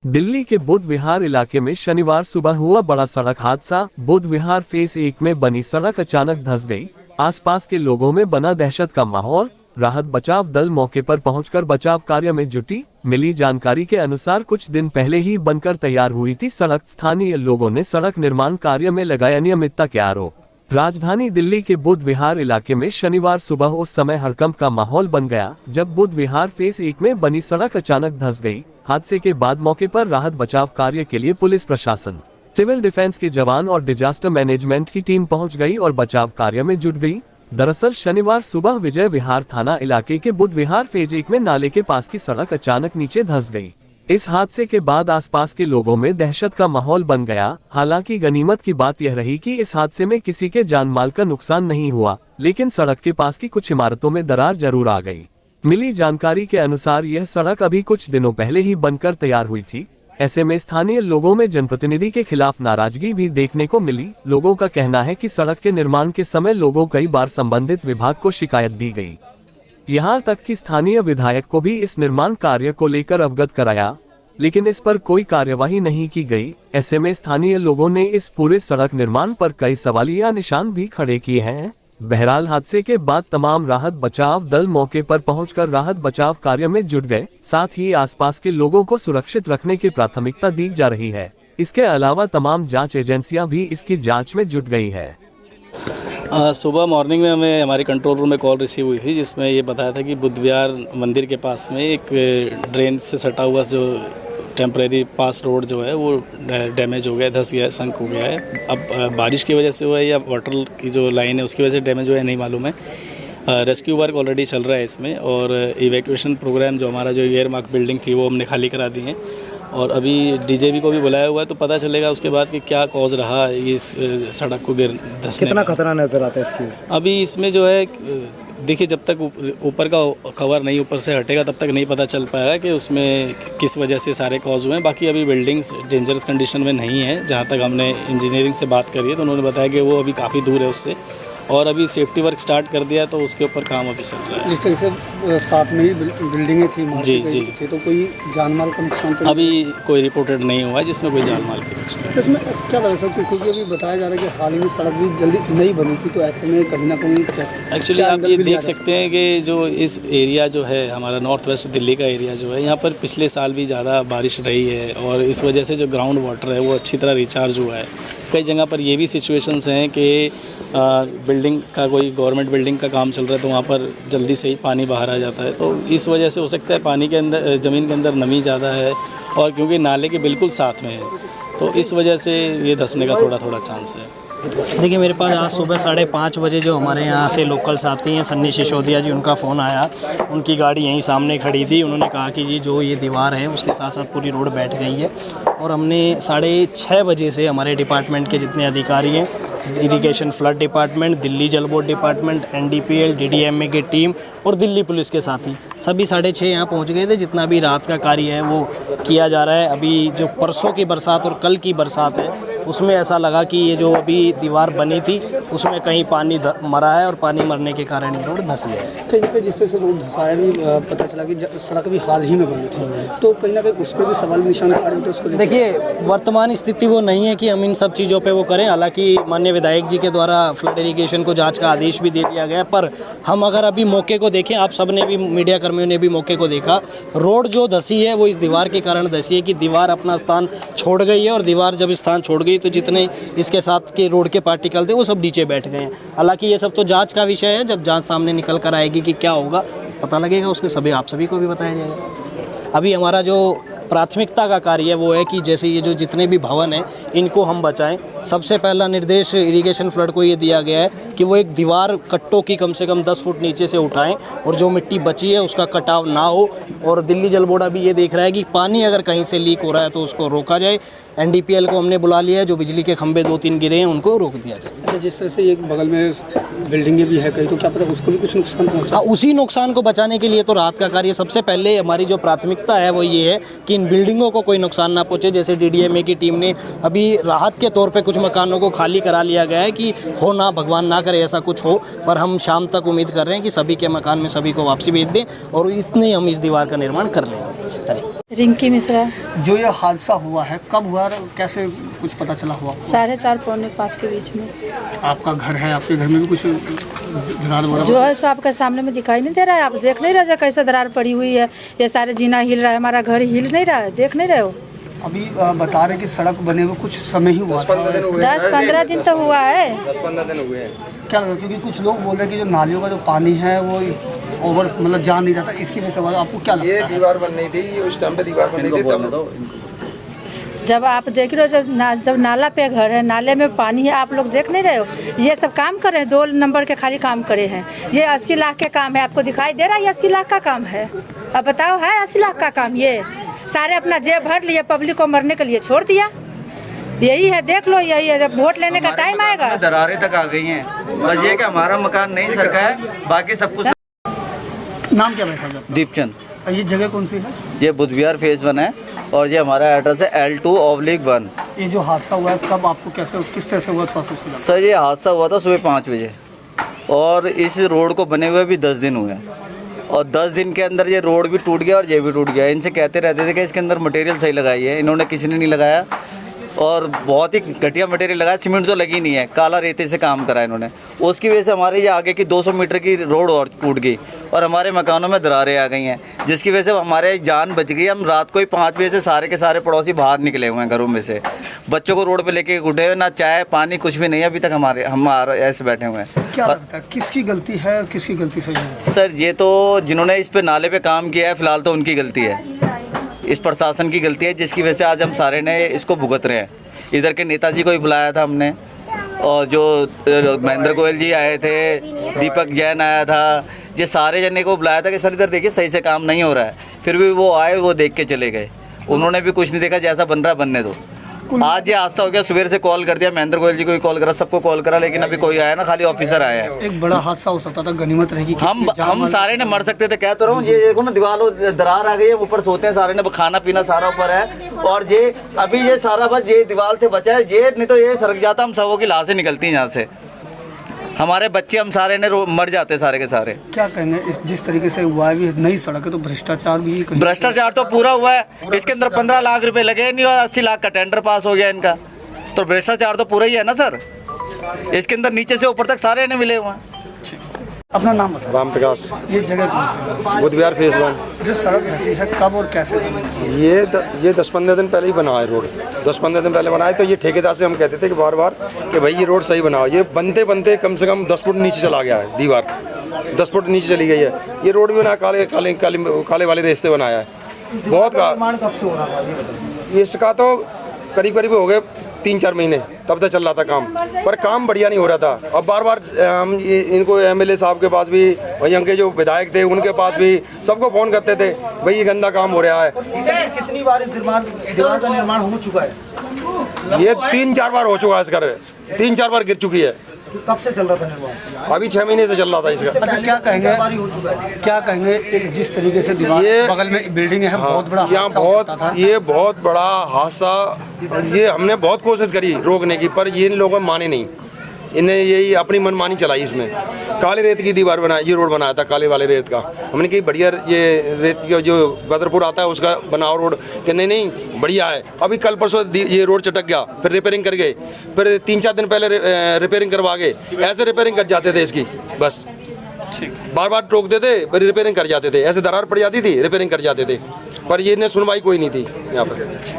दिल्ली के बुद्ध विहार इलाके में शनिवार सुबह हुआ बड़ा सड़क हादसा। बुद्ध विहार फेज 1 में बनी सड़क अचानक धंस गई। आसपास के लोगों में बना दहशत का माहौल। राहत बचाव दल मौके पर पहुंचकर बचाव कार्य में जुटी। मिली जानकारी के अनुसार कुछ दिन पहले ही बनकर तैयार हुई थी सड़क। स्थानीय लोगों ने सड़क निर्माण कार्य में लगाए अनियमितता के आरोप। राजधानी दिल्ली के बुद्ध विहार इलाके में शनिवार सुबह उस समय हड़कंप का माहौल बन गया जब बुद्ध विहार फेज 1 में बनी सड़क अचानक धंस गई। हादसे के बाद मौके पर राहत बचाव कार्य के लिए पुलिस प्रशासन, सिविल डिफेंस के जवान और डिजास्टर मैनेजमेंट की टीम पहुंच गई और बचाव कार्य में जुट गई। दरअसल शनिवार सुबह विजय विहार थाना इलाके के बुद्ध विहार फेज 1 में नाले के पास की सड़क अचानक नीचे धंस गई। इस हादसे के बाद आसपास के लोगों में दहशत का माहौल बन गया। हालांकि गनीमत की बात यह रही कि इस हादसे में किसी के जान माल का नुकसान नहीं हुआ, लेकिन सड़क के पास की कुछ इमारतों में दरार जरूर आ गई। मिली जानकारी के अनुसार यह सड़क अभी कुछ दिनों पहले ही बनकर तैयार हुई थी। ऐसे में स्थानीय लोगों में जनप्रतिनिधि के खिलाफ नाराजगी भी देखने को मिली। लोगों का कहना है कि सड़क के निर्माण के समय लोगों कई बार संबंधित विभाग को शिकायत दी गई। यहाँ तक कि स्थानीय विधायक को भी इस निर्माण कार्य को लेकर अवगत कराया, लेकिन इस पर कोई कार्यवाही नहीं की गई। ऐसे में स्थानीय लोगों ने इस पूरे सड़क निर्माण पर कई सवालिया निशान भी खड़े किए हैं। बहरहाल हादसे के बाद तमाम राहत बचाव दल मौके पर पहुंचकर राहत बचाव कार्य में जुट गए। साथ ही आसपास के लोगों को सुरक्षित रखने की प्राथमिकता दी जा रही है। इसके अलावा तमाम जांच एजेंसियां भी इसकी जांच में जुट गई है। सुबह मॉर्निंग में हमें हमारी कंट्रोल रूम में कॉल रिसीव हुई थी, जिसमें ये बताया था कि बुद्ध विहार मंदिर के पास में एक ड्रेन से सटा हुआ जो टेम्परेरी पास रोड जो है वो डैमेज हो गया, धंस गया, संक हो गया है। अब बारिश की वजह से हुआ है या वाटर की जो लाइन है उसकी वजह से डैमेज हुआ है नहीं मालूम है। रेस्क्यू वर्क ऑलरेडी चल रहा है इसमें, और इवैक्यूएशन प्रोग्राम जो हमारा जो एयर मार्क बिल्डिंग थी वो हमने खाली करा दी है, और अभी डीजेबी को भी बुलाया हुआ है, तो पता चलेगा उसके बाद कि क्या कॉज रहा इस सड़क को धंसने। कितना खतरा नजर आता है इसकी? अभी इसमें जो है देखिए, जब तक ऊपर का कवर नहीं ऊपर से हटेगा तब तक नहीं पता चल पाएगा कि उसमें किस वजह से सारे कॉज हुए हैं। बाकी अभी बिल्डिंग्स डेंजरस कंडीशन में नहीं है। जहाँ तक हमने इंजीनियरिंग से बात करी है तो उन्होंने बताया कि वो अभी काफ़ी दूर है उससे, और अभी सेफ्टी वर्क स्टार्ट कर दिया है, तो उसके ऊपर काम अभी चल रहा है। जिस तरह से साथ में ही बिल्डिंगें थी जी थी, तो कोई जान माल का नुकसान तो अभी कोई रिपोर्टेड नहीं हुआ है जिसमें कोई जान माल की नुकसान। इसमें क्या लगा सर, क्योंकि अभी बताया जा रहा है कि हाल ही में सड़क भी जल्दी नहीं बनी थी, तो ऐसे में कहीं ना कहीं एक्चुअली आप ये देख सकते हैं कि जो इस एरिया जो है हमारा नॉर्थ वेस्ट दिल्ली का एरिया जो है, यहाँ पर पिछले साल भी ज़्यादा बारिश रही है, और इस वजह से जो ग्राउंड वाटर है वो अच्छी तरह रिचार्ज हुआ है। कई जगह पर ये भी सिचुएशंस हैं कि बिल्डिंग का कोई गवर्नमेंट बिल्डिंग का काम चल रहा है तो वहाँ पर जल्दी से ही पानी बाहर आ जाता है, तो इस वजह से हो सकता है पानी के अंदर, ज़मीन के अंदर नमी ज़्यादा है, और क्योंकि नाले के बिल्कुल साथ में है तो इस वजह से ये धंसने का थोड़ा चांस है। देखिए, मेरे पास आज सुबह 5:30 बजे जो हमारे यहाँ से लोकल साथी हैं सन्नी सिसोदिया जी, उनका फ़ोन आया। उनकी गाड़ी यहीं सामने खड़ी थी। उन्होंने कहा कि जी जो ये दीवार है उसके साथ साथ पूरी रोड बैठ गई है, और हमने 6:30 बजे से हमारे डिपार्टमेंट के जितने अधिकारी हैं, इरिगेशन फ्लड डिपार्टमेंट, दिल्ली जल बोर्ड डिपार्टमेंट, NDPL, DDMA की टीम और दिल्ली पुलिस के साथी सभी 6:30 यहाँ पहुँच गए थे। जितना भी रात का कार्य है वो किया जा रहा है। अभी जो परसों की बरसात और कल की बरसात है उसमें ऐसा लगा कि ये जो अभी दीवार बनी थी उसमें कहीं पानी मरा है, और पानी मरने के कारण ये रोड धंस गया है। कहीं पे जिस तरह से रोड धंसा है, भी पता चला कि सड़क भी हाल ही में बनी थी, तो कहीं ना कहीं उस पर भी सवाल निशान खड़े होते हैं उसको। देखिए, वर्तमान स्थिति वो नहीं है कि हम इन सब चीज़ों पे वो करें। हालांकि माननीय विधायक जी के द्वारा फ्लड इरिगेशन को जांच का आदेश भी दे दिया गया, पर हम अगर अभी मौके को देखें, आप सब ने भी, मीडिया कर्मियों ने भी मौके को देखा, रोड जो धंसी है वो इस दीवार के कारण धंसी है कि दीवार अपना स्थान छोड़ गई है, और दीवार जब स्थान छोड़ गई तो जितने इसके साथ के रोड के पार्टिकल थे वो सब नीचे बैठ गए हैं। हालांकि ये सब तो जांच का विषय है, जब जांच सामने निकल कर आएगी कि क्या होगा पता लगेगा, उसके आप सभी को भी बताया जाएगा। अभी हमारा जो प्राथमिकता का कार्य है वो है कि जैसे ये जो जितने भी भवन हैं इनको हम बचाएं। सबसे पहला निर्देश इरिगेशन फ्लड को ये दिया गया है कि वो एक दीवार कट्टों की कम से कम 10 फुट नीचे से उठाएं, और जो मिट्टी बची है उसका कटाव ना हो। और दिल्ली जल बोर्ड अभी ये देख रहा है कि पानी अगर कहीं से लीक हो रहा है तो उसको रोका जाए। NDPL को हमने बुला लिया है, जो बिजली के खंभे 2-3 गिरे हैं उनको रोक दिया जाए। अच्छा, जिस तरह से एक बगल में बिल्डिंगें भी है कहीं, तो क्या पता उसको भी कुछ नुकसान पहुंचा? उसी नुकसान को बचाने के लिए तो राहत का कार्य सबसे पहले हमारी जो प्राथमिकता है वो ये है कि इन बिल्डिंगों को कोई नुकसान ना पहुंचे। जैसे DDMA की टीम ने अभी राहत के तौर पे कुछ मकानों को खाली करा लिया गया है कि हो ना, भगवान ना करे ऐसा कुछ हो, पर हम शाम तक उम्मीद कर रहे हैं कि सभी के मकान में सभी को वापसी भेज दें, और इतने हम इस दीवार का निर्माण कर लेंगे। रिंकी मिश्रा। जो ये हादसा हुआ है कब हुआ और कैसे कुछ पता चला हुआ? 4:30 पौने 5 के बीच में। आपका घर है, आपके घर में भी कुछ दरार वगैरह? जो है सो आपके सामने में दिखाई नहीं दे रहा है, आप देख नहीं रहे कैसे दरार पड़ी हुई है, ये सारे जीना हिल रहा है, हमारा घर हिल नहीं रहा है, देख नहीं रहे हो? अभी बता रहे कि सड़क बने हुए कुछ समय ही हुआ था। 10-15 दिन तो हुआ है। 10-15 दिन हुए हैं। क्या लगा, क्योंकि कुछ लोग बोल रहे हैं कि जो नालियों का जो पानी है वो ओवर मतलब जा नहीं रहा था, इसकी वजह से हुआ। आपको क्या लगता ये है? दीवार बन नहीं थी, ये उस टाइम पे दीवार बन नहीं थी तब। जब आप देख रहे हो जब नाला पे घर है, नाले में पानी है, आप लोग देख नहीं रहे हो? ये सब काम करे हैं, 2 नंबर के खाली काम करे हैं। ये 80 लाख के काम है, आपको दिखाई दे रहा है? ये 80 लाख का काम है। अब बताओ, है 80 लाख का काम? ये सारे अपना जेब भर लिए, पब्लिक को मरने के लिए छोड़ दिया। यही है, देख लो, यही है। जब वोट लेने का टाइम आएगा, दरारें तक आ गई हैं। बस ये कि हमारा मकान नहीं सरका है, बाकी सब कुछ। नाम क्या है साहब? दीपचंद। ये जगह कौन सी है? ये बुद्ध विहार फेज 1 है और ये हमारा एड्रेस है L2/1। ये जो हादसा हुआ है कब, आपको कैसे, किस तरह से हुआ था? सर ये हादसा हुआ था सुबह 5 बजे और इस रोड को बने हुए भी 10 दिन हुए हैं और 10 दिन के अंदर ये रोड भी टूट गया और ये भी टूट गया। इनसे कहते रहते थे कि इसके अंदर मटेरियल सही लगाई है, इन्होंने किसी ने नहीं लगाया और बहुत ही घटिया मटेरियल लगाया। सीमेंट तो लगी नहीं है, काला रेते से काम करा इन्होंने। उसकी वजह से हमारे ये आगे की 200 मीटर की रोड और टूट गई और हमारे मकानों में दरारें आ गई हैं, जिसकी वजह से हमारे जान बच गई। हम रात को ही 5 बजे से सारे के सारे पड़ोसी बाहर निकले हुए हैं घरों में से, बच्चों को रोड पे लेके उठे हुए, ना चाय पानी कुछ भी नहीं है अभी तक। हम ऐसे बैठे हुए हैं। क्या लगता है किसकी गलती है, किसकी गलती सही है? सर ये तो जिन्होंने इस पे नाले पे काम किया है फिलहाल तो उनकी गलती है, इस प्रशासन की गलती है, जिसकी वजह से आज हम सारे ने इसको भुगत रहे हैं। इधर के नेताजी को ही बुलाया था हमने और जो महेंद्र गोयल जी आए थे, दीपक जैन आया था, ये सारे जने को बुलाया था कि सर इधर देखिए सही से काम नहीं हो रहा है। फिर भी वो आए, वो देख के चले गए, उन्होंने भी कुछ नहीं देखा, जैसा बन रहा बनने दो। आज ये हादसा हो गया, सुबह से कॉल कर दिया, महेंद्र गोयल जी को भी कॉल करा, सबको कॉल करा, लेकिन अभी कोई आया ना, खाली ऑफिसर आया है। एक बड़ा हादसा हो सकता था, गनीमत रहेगी। हम सारे ने मर सकते थे, कह तो रहा हूँ। ये देखो ना, दीवारों दरार आ गई है, ऊपर सोते हैं सारे ने, खाना पीना सारा ऊपर है और ये अभी ये सारा बस ये दीवार से बचा है, ये नहीं तो ये सरक जाता, हम सबों की लाशें निकलती हैं यहाँ से, हमारे बच्चे हम सारे ने मर जाते सारे के सारे। क्या कहेंगे जिस तरीके से हुआ है, नई सड़क है तो भ्रष्टाचार भी भ्रष्टाचार तो पूरा हुआ है, इसके अंदर 15 लाख रुपए लगे नहीं और 80 लाख का टेंडर पास हो गया इनका, तो भ्रष्टाचार तो पूरा ही है ना सर। इसके अंदर नीचे से ऊपर तक सारे ने मिले हुए हैं। अपना नाम बताओ। राम प्रकाश। ये जगह कौन सी है? बुद्ध विहार फेज 1। जो सड़क धसी है कब और कैसे? ये 10-15 दिन पहले ही बना है रोड, 10-15 दिन पहले बनाया। तो ये ठेकेदार से हम कहते थे कि बार बार कि भाई ये रोड सही बनाओ। ये बनते बनते कम से कम 10 फुट नीचे चला गया है, दीवार 10 फुट नीचे चली गई है। ये रोड भी बना काले वाले रास्ते बनाया है। बहुत कब से हो रहा था? इसका तो करीब हो गए 3-4 महीने, तब तक चल रहा था काम, पर काम बढ़िया नहीं हो रहा था। अब बार बार हम इनको MLA साहब के पास भी, वहीं के जो विधायक थे उनके पास भी, सबको फ़ोन करते थे, भाई ये गंदा काम हो रहा है। कितनी बार इस दीवार का निर्माण हो चुका है? ये 3-4 बार हो चुका है, इसका 3-4 बार गिर चुकी है। कब से चल रहा था निर्माण? अभी 6 महीने से चल रहा था इसका। अच्छा, क्या कहेंगे एक जिस तरीके से दीवार बगल में बिल्डिंग है, बहुत बड़ा यहाँ ये बहुत बड़ा हादसा, ये हमने बहुत कोशिश करी रोकने की, पर ये इन लोगों ने माने नहीं। इन्हें यही अपनी मनमानी चलाई। इसमें काले रेत की दीवार बनाई, ये रोड बनाया था काले वाले रेत का। हमने कही बढ़िया ये रेत का जो बदरपुर आता है उसका बनाओ रोड, कि नहीं बढ़िया है। अभी कल परसों ये रोड चटक गया, फिर रिपेयरिंग कर गए, फिर 3-4 दिन पहले रिपेयरिंग करवा गए। ऐसे रिपेयरिंग कर जाते थे इसकी, बस बार बार टोकते थे, फिर रिपेयरिंग कर जाते थे। ऐसे दरार पड़ जाती थी, रिपेयरिंग कर जाते थे, पर ये सुनवाई कोई नहीं थी यहाँ पर।